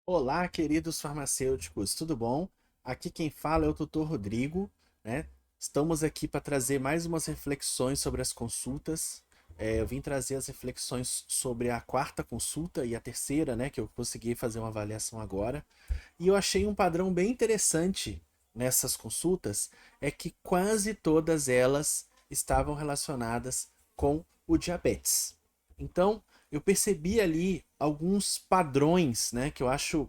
Olá, queridos farmacêuticos, tudo bom? Aqui quem fala é o Dr. Rodrigo, né? Estamos aqui para trazer mais umas reflexões sobre as consultas. Eu vim trazer as reflexões sobre a quarta consulta e a terceira, né? Que eu consegui fazer uma avaliação agora. E eu achei um padrão bem interessante nessas consultas, é que quase todas elas estavam relacionadas com o diabetes. Então, eu percebi ali alguns padrões, né, que eu acho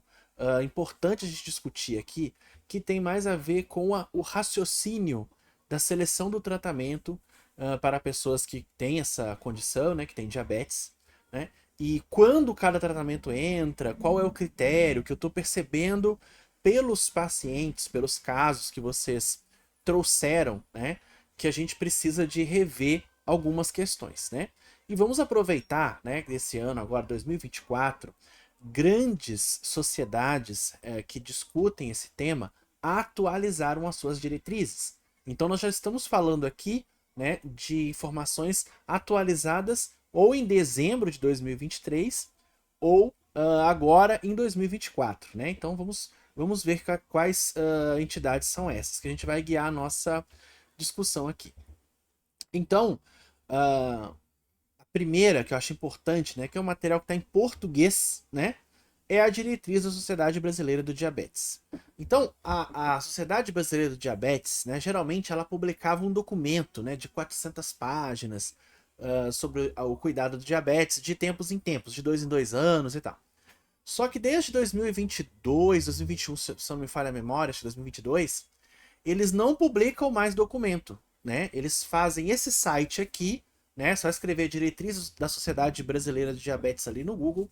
importante a gente discutir aqui, que tem mais a ver com o raciocínio da seleção do tratamento para pessoas que têm essa condição, né, que têm diabetes, né, e quando cada tratamento entra, qual é o critério que eu estou percebendo pelos pacientes, pelos casos que vocês trouxeram, né, que a gente precisa de rever algumas questões, né? E vamos aproveitar, né, desse ano agora, 2024, grandes sociedades que discutem esse tema atualizaram as suas diretrizes. Então nós já estamos falando aqui, né, de informações atualizadas ou em dezembro de 2023 ou agora em 2024, né? Então vamos ver quais entidades são essas que a gente vai guiar a nossa discussão aqui. Então, uh, a primeira que eu acho importante, né, que é um material que está em português, né, é a diretriz da Sociedade Brasileira do Diabetes. Então, a Sociedade Brasileira do Diabetes, né, geralmente ela publicava um documento, né, de 400 páginas sobre o cuidado do diabetes de tempos em tempos, de 2 em 2 anos e tal. Só que desde 2022, 2021, se não me falha a memória, acho que 2022, eles não publicam mais documento, né? Eles fazem esse site aqui, né? Só escrever diretrizes da Sociedade Brasileira de Diabetes ali no Google,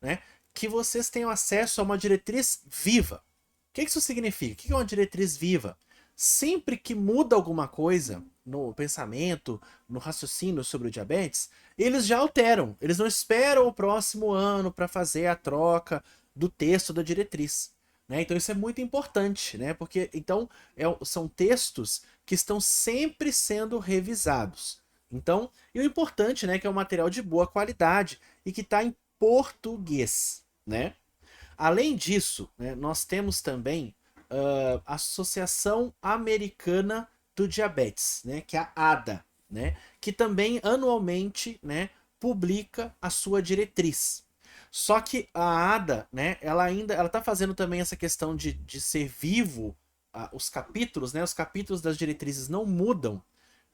né? Que vocês tenham acesso a uma diretriz viva. O que isso significa? O que é uma diretriz viva? Sempre que muda alguma coisa no pensamento, no raciocínio sobre o diabetes, eles já alteram. Eles não esperam o próximo ano para fazer a troca do texto da diretriz. Né? Então isso é muito importante, né? Porque então são textos que estão sempre sendo revisados. Então, e o importante, né, que é um material de boa qualidade e que está em português, né? Além disso, né, nós temos também a Associação Americana do Diabetes, né, que é a ADA, né, que também anualmente, né, publica a sua diretriz. Só que a ADA, né, ela está fazendo também essa questão de ser vivo os capítulos, né, os capítulos das diretrizes não mudam,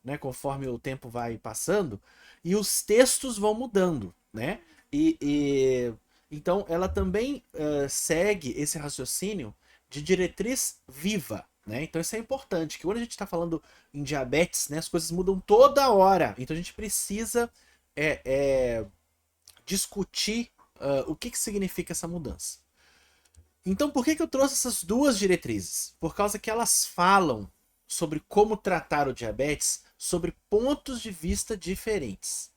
né, conforme o tempo vai passando, e os textos vão mudando, né? E então ela também segue esse raciocínio de diretriz viva, né? Então isso é importante, que quando a gente está falando em diabetes, né, as coisas mudam toda hora. Então a gente precisa é, é, discutir o que significa essa mudança. Então, por que eu trouxe essas duas diretrizes? Por causa que elas falam sobre como tratar o diabetes sobre pontos de vista diferentes.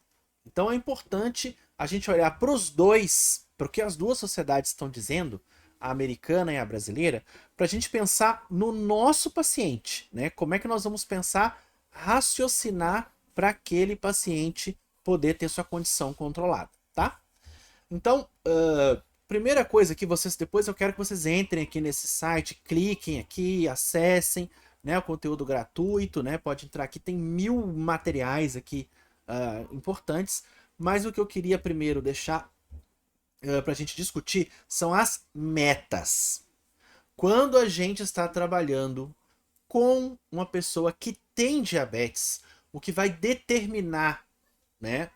Então, é importante a gente olhar para os dois, para o que as duas sociedades estão dizendo, a americana e a brasileira, para a gente pensar no nosso paciente, né? Como é que nós vamos pensar, raciocinar para aquele paciente poder ter sua condição controlada, tá? Então, primeira coisa que vocês, depois eu quero que vocês entrem aqui nesse site, cliquem aqui, acessem, né, o conteúdo gratuito, né, pode entrar aqui, tem 1000 materiais aqui importantes, mas o que eu queria primeiro deixar para a gente discutir são as metas. Quando a gente está trabalhando com uma pessoa que tem diabetes, o que vai determinar, né,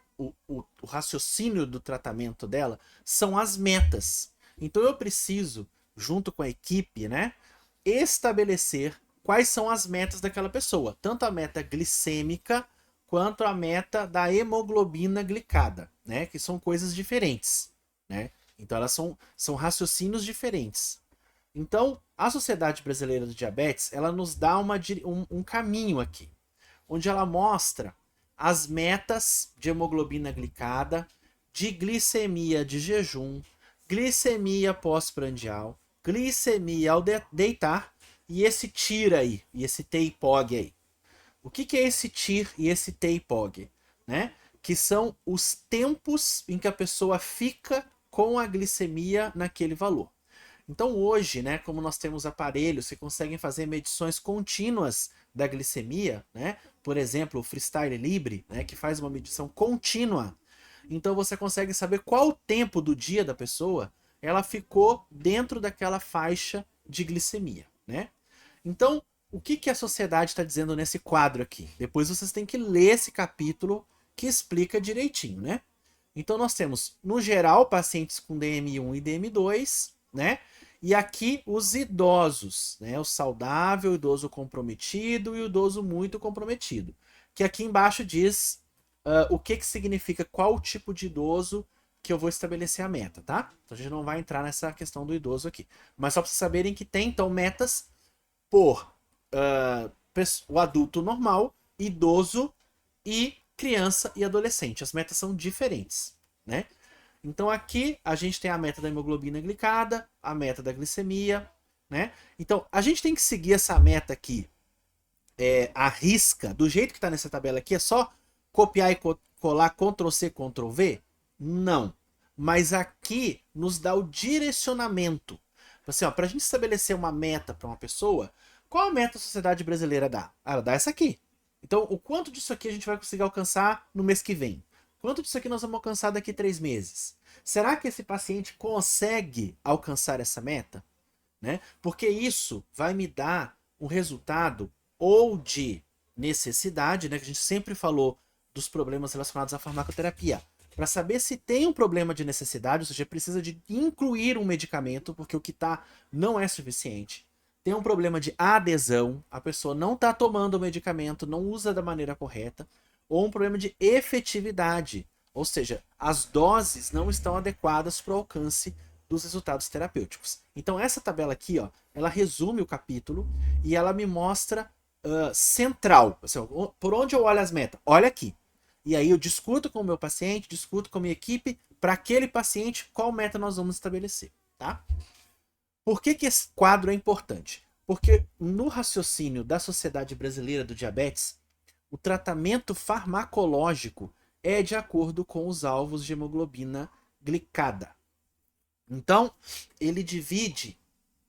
o raciocínio do tratamento dela são as metas. Então eu preciso, junto com a equipe, né, estabelecer quais são as metas daquela pessoa, tanto a meta glicêmica quanto a meta da hemoglobina glicada, né, que são coisas diferentes, né? Então elas são raciocínios diferentes. Então, a Sociedade Brasileira do Diabetes, ela nos dá um caminho aqui, onde ela mostra as metas de hemoglobina glicada, de glicemia de jejum, glicemia pós-prandial, glicemia ao deitar e esse TIR aí, e esse TEIPOG aí. O que é esse TIR e esse TEIPOG? Né? Que são os tempos em que a pessoa fica com a glicemia naquele valor. Então hoje, né, como nós temos aparelhos que conseguem fazer medições contínuas da glicemia, né? Por exemplo, o Freestyle Libre, né, que faz uma medição contínua. Então você consegue saber qual o tempo do dia da pessoa ela ficou dentro daquela faixa de glicemia, né? Então, o que, que a sociedade está dizendo nesse quadro aqui? Depois vocês têm que ler esse capítulo que explica direitinho, né? Então nós temos, no geral, pacientes com DM1 e DM2, né? E aqui os idosos, né? O saudável, o idoso comprometido e o idoso muito comprometido. Que aqui embaixo diz o que, que significa qual tipo de idoso que eu vou estabelecer a meta, tá? Então a gente não vai entrar nessa questão do idoso aqui. Mas só para vocês saberem que tem, então, metas por o adulto normal, idoso e criança e adolescente. As metas são diferentes, né? Então aqui a gente tem a meta da hemoglobina glicada, a meta da glicemia, né? Então a gente tem que seguir essa meta aqui à risca, do jeito que está nessa tabela aqui, é só copiar e colar Ctrl+C, Ctrl+V? Não. Mas aqui nos dá o direcionamento. Assim, ó, para a gente estabelecer uma meta para uma pessoa, qual a meta a sociedade brasileira dá? Ela dá essa aqui. Então, o quanto disso aqui a gente vai conseguir alcançar no mês que vem? Quanto disso aqui nós vamos alcançar daqui a 3 meses? Será que esse paciente consegue alcançar essa meta? Né? Porque isso vai me dar um resultado ou de necessidade, né? Que a gente sempre falou dos problemas relacionados à farmacoterapia. Para saber se tem um problema de necessidade, ou seja, precisa de incluir um medicamento, porque o que tá não é suficiente. Tem um problema de adesão, a pessoa não está tomando o medicamento, não usa da maneira correta, ou um problema de efetividade, ou seja, as doses não estão adequadas para o alcance dos resultados terapêuticos. Então essa tabela aqui, ó, ela resume o capítulo e ela me mostra central, assim, por onde eu olho as metas. Olha aqui. E aí eu discuto com o meu paciente, discuto com a minha equipe, para aquele paciente, qual meta nós vamos estabelecer, tá? Por que, que esse quadro é importante? Porque no raciocínio da Sociedade Brasileira do Diabetes, o tratamento farmacológico é de acordo com os alvos de hemoglobina glicada. Então, ele divide,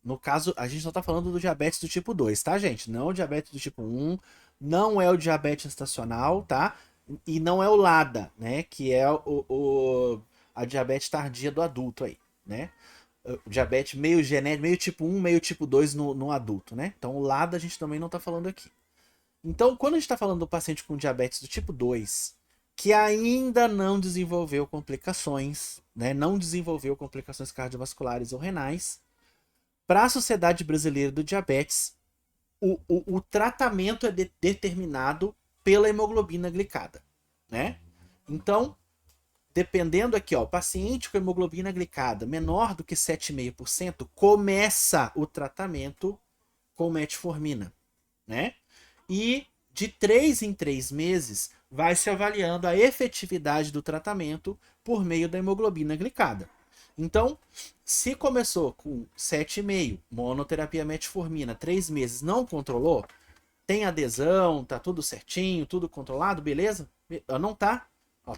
no caso, a gente só está falando do diabetes do tipo 2, tá, gente? Não o diabetes do tipo 1, não é o diabetes estacional, tá? E não é o LADA, né? Que é a diabetes tardia do adulto aí, né? O diabetes meio genético, meio tipo 1, meio tipo 2 no adulto, né? Então o LADA a gente também não está falando aqui. Então, quando a gente está falando do paciente com diabetes do tipo 2, que ainda não desenvolveu complicações, né? Não desenvolveu complicações cardiovasculares ou renais, para a Sociedade Brasileira do Diabetes, o tratamento é determinado pela hemoglobina glicada, né? Então, dependendo aqui, ó, o paciente com hemoglobina glicada menor do que 7,5% começa o tratamento com metformina, né? E de 3 em 3 meses vai se avaliando a efetividade do tratamento por meio da hemoglobina glicada. Então, se começou com 7,5, monoterapia metformina, 3 meses não controlou, tem adesão, tá tudo certinho, tudo controlado, beleza? Não tá.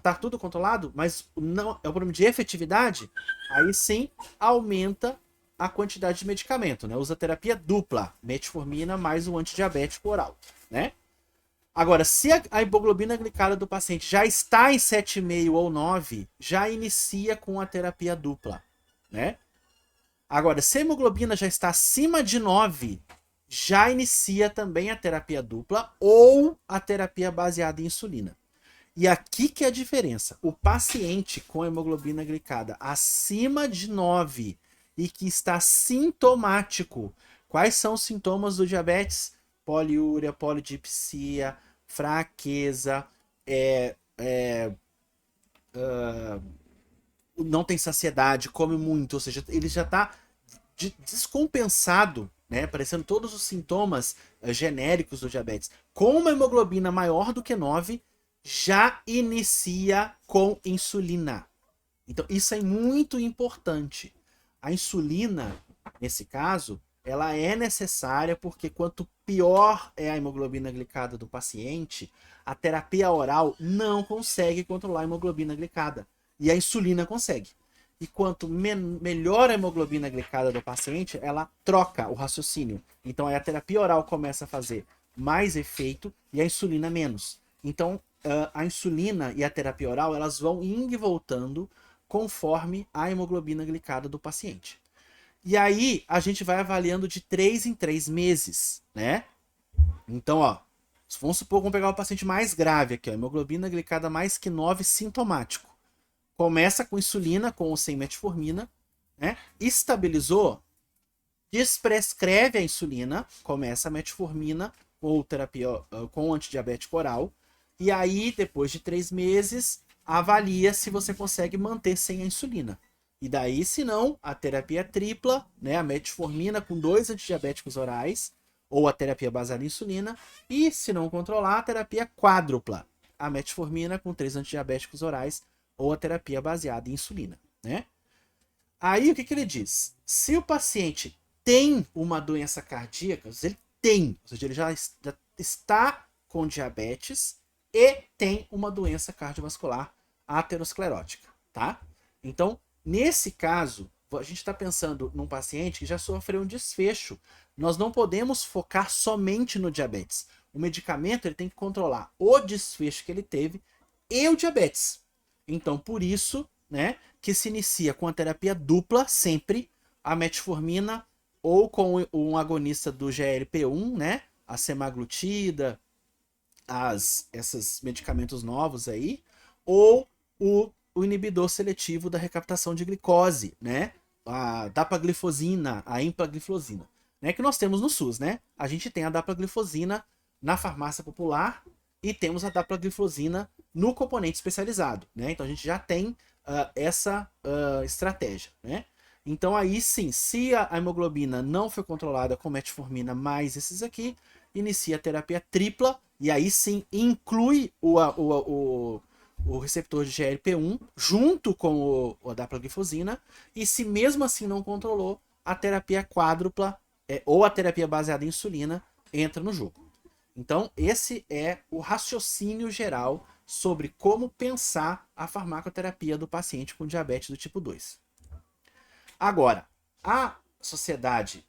Tá tudo controlado, mas não é o problema de efetividade, aí sim aumenta a quantidade de medicamento, né? Usa terapia dupla, metformina mais o antidiabético oral, né? Agora, se a hemoglobina glicada do paciente já está em 7,5 ou 9, já inicia com a terapia dupla, né? Agora, se a hemoglobina já está acima de 9, já inicia também a terapia dupla ou a terapia baseada em insulina. E aqui que é a diferença. O paciente com hemoglobina glicada acima de 9 e que está sintomático. Quais são os sintomas do diabetes? Poliúria, polidipsia, fraqueza, não tem saciedade, come muito, ou seja, ele já está descompensado, né, aparecendo todos os sintomas genéricos do diabetes. Com uma hemoglobina maior do que 9, já inicia com insulina. Então, isso é muito importante. A insulina, nesse caso, ela é necessária porque quanto pior é a hemoglobina glicada do paciente, a terapia oral não consegue controlar a hemoglobina glicada. E a insulina consegue. e quanto melhor a hemoglobina glicada do paciente, ela troca o raciocínio. Então aí a terapia oral começa a fazer mais efeito e a insulina menos. Então a insulina e a terapia oral elas vão indo e voltando conforme a hemoglobina glicada do paciente. E aí a gente vai avaliando de 3 em 3 meses, né? Então, ó, vamos supor que vamos pegar o paciente mais grave aqui, ó, hemoglobina glicada mais que 9 sintomático. Começa com insulina, com ou sem metformina, né? Estabilizou, desprescreve a insulina, começa a metformina ou terapia com antidiabético oral. E aí, depois de 3 meses, avalia se você consegue manter sem a insulina. E daí, se não, a terapia tripla, né? A metformina com 2 antidiabéticos orais, ou a terapia baseada em insulina. E, se não controlar, a terapia quádrupla. A metformina com 3 antidiabéticos orais, ou a terapia baseada em insulina, né? Aí, o que ele diz? Se o paciente tem uma doença cardíaca, ele tem, ou seja, ele já está com diabetes e tem uma doença cardiovascular aterosclerótica, tá? Então, nesse caso, a gente está pensando num paciente que já sofreu um desfecho. Nós não podemos focar somente no diabetes. O medicamento ele tem que controlar o desfecho que ele teve e o diabetes. Então, por isso, né, que se inicia com a terapia dupla, sempre, a metformina ou com um agonista do GLP-1, né, a semaglutida, esses medicamentos novos aí, ou o inibidor seletivo da recaptação de glicose, né, a dapaglifosina, a empagliflozina, né, que nós temos no SUS, né? A gente tem a dapaglifosina na farmácia popular e temos a dapaglifosina no componente especializado, né? Então a gente já tem essa estratégia, né? Então aí sim, se a hemoglobina não foi controlada com metformina mais esses aqui, inicia a terapia tripla e aí sim inclui o receptor de GLP-1 junto com a dapaglifosina e se mesmo assim não controlou, a terapia quádrupla ou a terapia baseada em insulina entra no jogo. Então, esse é o raciocínio geral sobre como pensar a farmacoterapia do paciente com diabetes do tipo 2. Agora, a Sociedade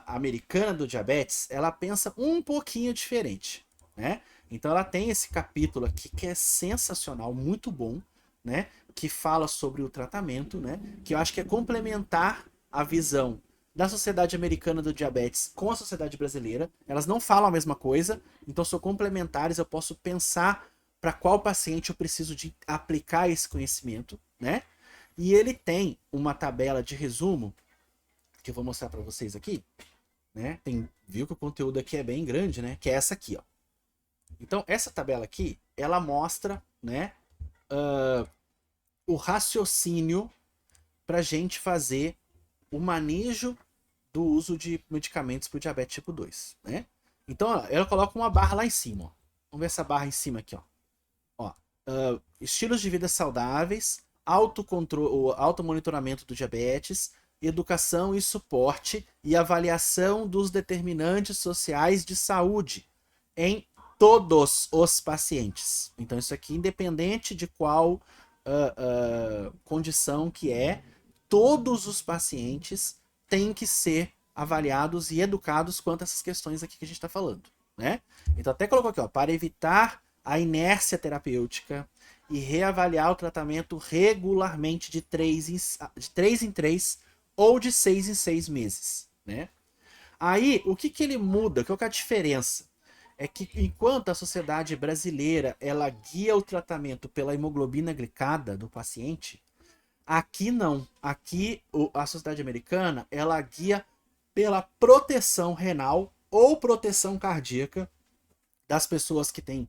Americana do Diabetes, ela pensa um pouquinho diferente, né? Então, ela tem esse capítulo aqui que é sensacional, muito bom, né? Que fala sobre o tratamento, né? Que eu acho que é complementar a visão da Sociedade Americana do Diabetes com a Sociedade Brasileira. Elas não falam a mesma coisa, então são complementares, eu posso pensar para qual paciente eu preciso de aplicar esse conhecimento, né? E ele tem uma tabela de resumo que eu vou mostrar para vocês aqui, né? Viu que o conteúdo aqui é bem grande, né? Que é essa aqui, ó. Então essa tabela aqui, ela mostra, né? O raciocínio para a gente fazer o manejo do uso de medicamentos para o diabetes tipo 2, né? Então, ó, ela coloca uma barra lá em cima, ó. Vamos ver essa barra em cima aqui, ó. Estilos de vida saudáveis, autocontrole, automonitoramento do diabetes, educação e suporte e avaliação dos determinantes sociais de saúde em todos os pacientes. Então, isso aqui, independente de qual condição que é, todos os pacientes têm que ser avaliados e educados quanto a essas questões aqui que a gente está falando, né? Então, até colocou aqui, ó, para evitar a inércia terapêutica e reavaliar o tratamento regularmente de 3 em 3 ou de 6 em 6 meses, né? Aí, o que ele muda? Qual que é a diferença? É que enquanto a sociedade brasileira ela guia o tratamento pela hemoglobina glicada do paciente, aqui não. Aqui a sociedade americana ela guia pela proteção renal ou proteção cardíaca das pessoas que têm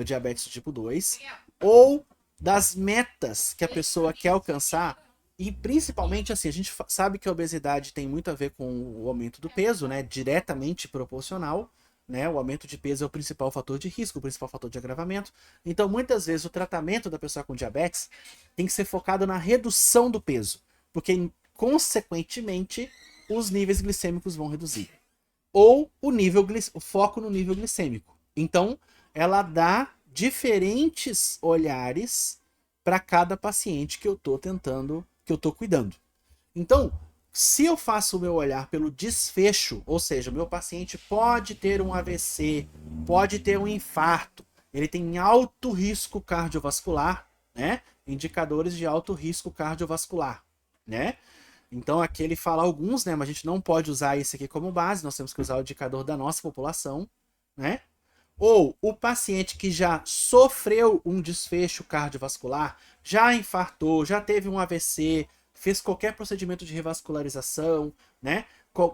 diabetes tipo 2 ou das metas que a pessoa quer alcançar. E principalmente assim, a gente sabe que a obesidade tem muito a ver com o aumento do peso, né? Diretamente proporcional, né? O aumento de peso é o principal fator de risco, o principal fator de agravamento. Então, muitas vezes, o tratamento da pessoa com diabetes tem que ser focado na redução do peso, porque, consequentemente, os níveis glicêmicos vão reduzir. Ou o foco no nível glicêmico. Então, ela dá diferentes olhares para cada paciente que eu estou tentando que eu estou cuidando. Então, se eu faço o meu olhar pelo desfecho, ou seja, o meu paciente pode ter um AVC, pode ter um infarto, ele tem alto risco cardiovascular, né? Indicadores de alto risco cardiovascular, né? Então aqui ele fala alguns, né? Mas a gente não pode usar esse aqui como base, nós temos que usar o indicador da nossa população, né? Ou o paciente que já sofreu um desfecho cardiovascular, já infartou, já teve um AVC, fez qualquer procedimento de revascularização, né?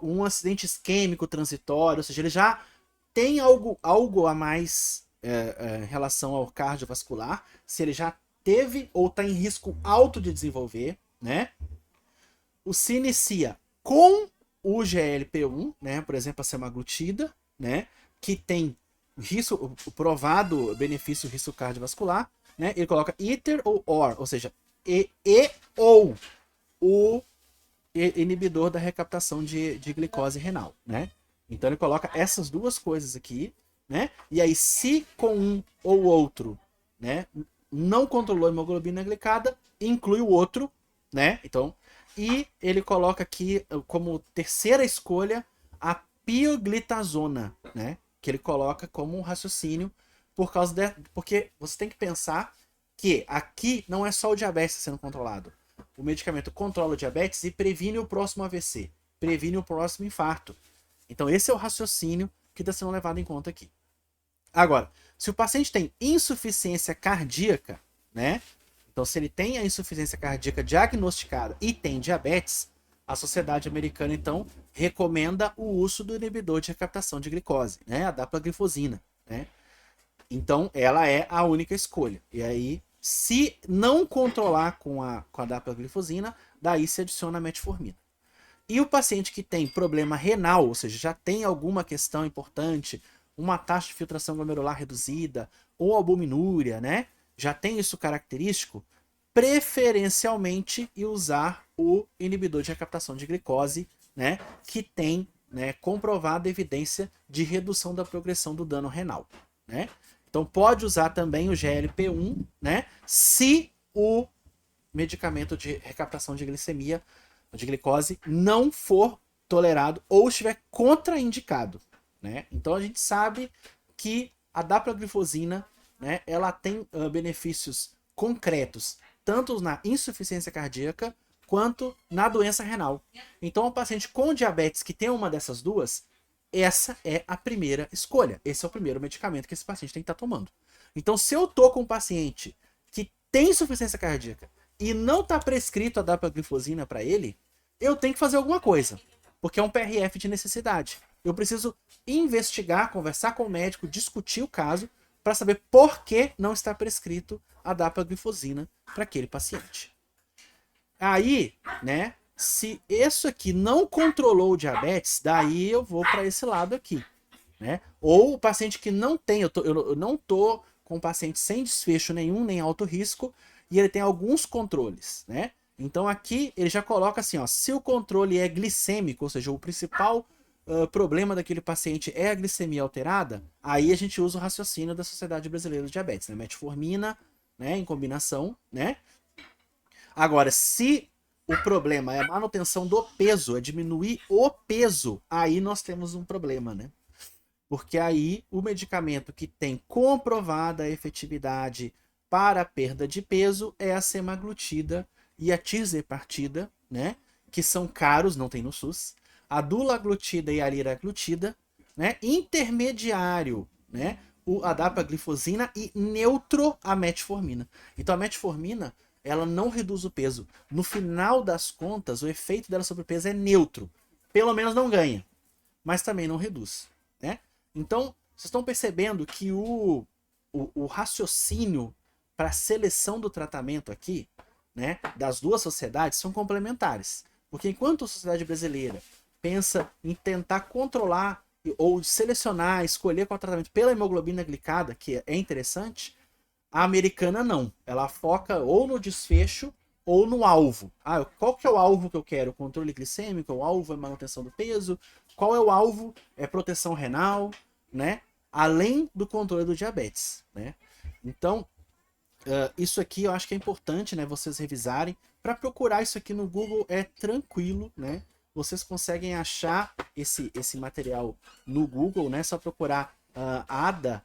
Um acidente isquêmico transitório, ou seja, ele já tem algo a mais em relação ao cardiovascular, se ele já teve ou está em risco alto de desenvolver, né? Se inicia com o GLP-1, né? Por exemplo, a semaglutida, né? Que tem risco, o provado benefício risco cardiovascular, né? Ele coloca either ou seja, ou o inibidor da recaptação de glicose renal, né? Então ele coloca essas duas coisas aqui, né? E aí, se com um ou outro, né, não controlou a hemoglobina glicada, inclui o outro, né? Então, e ele coloca aqui como terceira escolha a pioglitazona, né? Que ele coloca como um raciocínio porque você tem que pensar que aqui não é só o diabetes sendo controlado. O medicamento controla o diabetes e previne o próximo AVC, previne o próximo infarto. Então esse é o raciocínio que está sendo levado em conta aqui. Agora, se o paciente tem insuficiência cardíaca, né? Então se ele tem a insuficiência cardíaca diagnosticada e tem diabetes, a Sociedade Americana então recomenda o uso do inibidor de recaptação de glicose, né? A dapaglifosina, né? Então ela é a única escolha. E aí, se não controlar com a dapaglifosina, daí se adiciona a metformina. E o paciente que tem problema renal, ou seja, já tem alguma questão importante, uma taxa de filtração glomerular reduzida, ou albuminúria, né? Já tem isso característico, preferencialmente e usar o inibidor de recaptação de glicose, né? Que tem, né, comprovada evidência de redução da progressão do dano renal, né? Então pode usar também o GLP-1, né? Se o medicamento de recaptação de glicemia, de glicose, não for tolerado ou estiver contraindicado, né? Então a gente sabe que a dapaglifosina, né, ela tem benefícios concretos tanto na insuficiência cardíaca quanto na doença renal. Então o paciente com diabetes que tem uma dessas duas, essa é a primeira escolha. Esse é o primeiro medicamento que esse paciente tem que estar tomando. Então se eu tô com um paciente que tem insuficiência cardíaca e não está prescrito a dapaglifosina para ele, eu tenho que fazer alguma coisa, porque é um PRF de necessidade. Eu preciso investigar, conversar com o médico, discutir o caso para saber por que não está prescrito a dapaglifosina para aquele paciente. Aí, né, se isso aqui não controlou o diabetes, daí eu vou para esse lado aqui, né? Ou o paciente que não tem, eu não tô com um paciente sem desfecho nenhum, nem alto risco, e ele tem alguns controles, né? Então aqui ele já coloca assim, ó, se o controle é glicêmico, ou seja, o principal problema daquele paciente é a glicemia alterada, aí a gente usa o raciocínio da Sociedade Brasileira de Diabetes, né? Metformina, né, em combinação, né? Agora, se o problema é a manutenção do peso, é diminuir o peso, aí nós temos um problema, né? Porque aí o medicamento que tem comprovada efetividade para a perda de peso é a semaglutida e a tirzepatida, né? Que são caros, não tem no SUS. A dulaglutida e a liraglutida, né? Intermediário, né? A dapaglifosina e neutro a metformina. Então a metformina, ela não reduz o peso. No final das contas, o efeito dela sobre o peso é neutro. Pelo menos não ganha, mas também não reduz, né? Então, vocês estão percebendo que o raciocínio para a seleção do tratamento aqui, né, das duas sociedades são complementares. Porque enquanto a sociedade brasileira pensa em tentar controlar ou selecionar, escolher qual tratamento pela hemoglobina glicada, que é interessante, a americana não. Ela foca ou no desfecho ou no alvo. Ah, qual que é o alvo que eu quero? O controle glicêmico, o alvo é manutenção do peso, qual é o alvo? É proteção renal, né? Além do controle do diabetes, né? Então, Isso aqui eu acho que é importante, né, vocês revisarem. Para procurar isso aqui no Google é tranquilo, né? Vocês conseguem achar esse material no Google, né? Só procurar ADA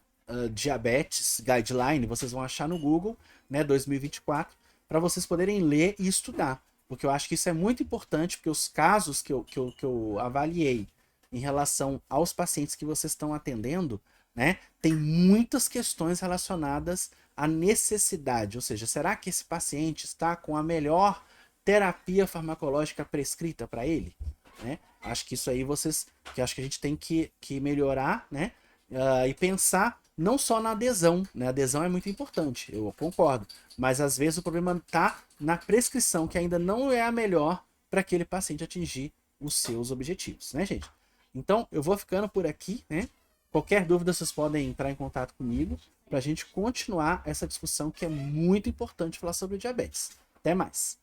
Diabetes Guideline, vocês vão achar no Google, né, 2024, para vocês poderem ler e estudar. Porque eu acho que isso é muito importante, porque os casos que eu avaliei em relação aos pacientes que vocês estão atendendo, né, tem muitas questões relacionadas à necessidade, ou seja, será que esse paciente está com a melhor terapia farmacológica prescrita para ele? Né? Acho que isso aí que acho que a gente tem que melhorar, né, e pensar não só na adesão, né? A adesão é muito importante, eu concordo, mas às vezes o problema está na prescrição, que ainda não é a melhor para aquele paciente atingir os seus objetivos, né, gente? Então, eu vou ficando por aqui, né? Qualquer dúvida, vocês podem entrar em contato comigo para a gente continuar essa discussão que é muito importante falar sobre diabetes. Até mais!